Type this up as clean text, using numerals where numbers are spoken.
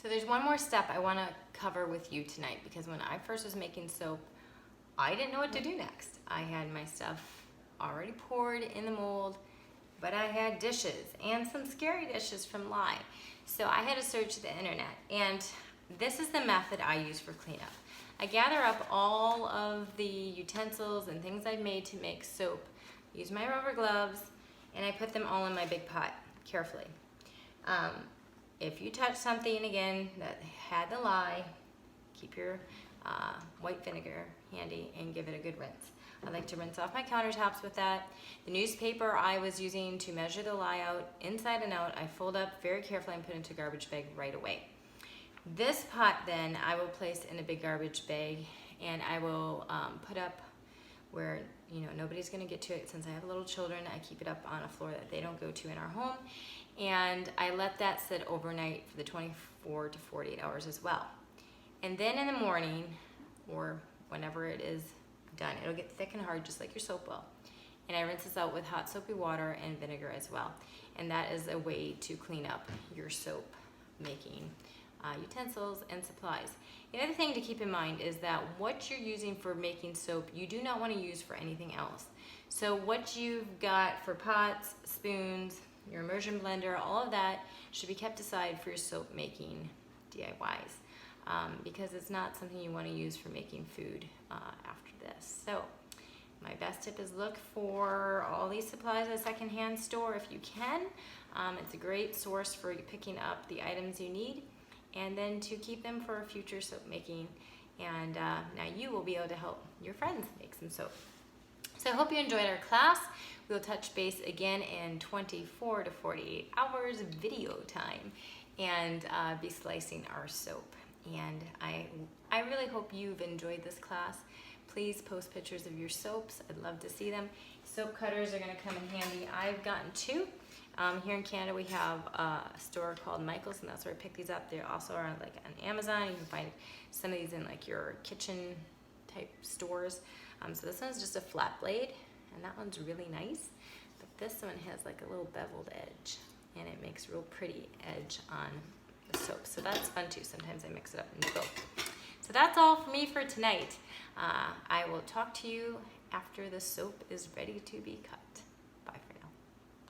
So there's one more step I want to cover with you tonight, because when I first was making soap, I didn't know what to do next. I had my stuff already poured in the mold, but I had dishes and some scary dishes from Lye. So I had to search the internet, and this is the method I use for cleanup. I gather up all of the utensils and things I've made to make soap, use my rubber gloves, and I put them all in my big pot carefully. If you touch something again that had the lye, keep your white vinegar handy and give it a good rinse. I like to rinse off my countertops with that. The newspaper I was using to measure the lye out inside and out, I fold up very carefully and put into a garbage bag right away. This pot then I will place in a big garbage bag, and I will put up where nobody's going to get to it. Since I have little children, I keep it up on a floor that they don't go to in our home, and I let that sit overnight for the 24 to 48 hours as well. And then in the morning, or whenever it is done, it'll get thick and hard just like your soap will, and I rinse this out with hot soapy water and vinegar as well. And that is a way to clean up your soap making utensils and supplies. The other thing to keep in mind is that what you're using for making soap, you do not want to use for anything else. So what you've got for pots, spoons, your immersion blender, all of that should be kept aside for your soap making DIYs, because it's not something you want to use for making food after this. So my best tip is look for all these supplies at a secondhand store if you can. It's a great source for picking up the items you need, and then to keep them for future soap making. And now you will be able to help your friends make some soap. So I hope you enjoyed our class. We'll touch base again in 24 to 48 hours video time, and be slicing our soap. And I really hope you've enjoyed this class. Please post pictures of your soaps. I'd love to see them. Soap cutters are going to come in handy. I've gotten two. Here in Canada we have a store called Michael's, and that's where I pick these up. They also are on Amazon. You can find some of these in your kitchen type stores. So this one's just a flat blade, and that one's really nice. But this one has a little beveled edge, and it makes a real pretty edge on the soap. So that's fun too. Sometimes I mix it up in both. So that's all for me for tonight. I will talk to you after the soap is ready to be cut.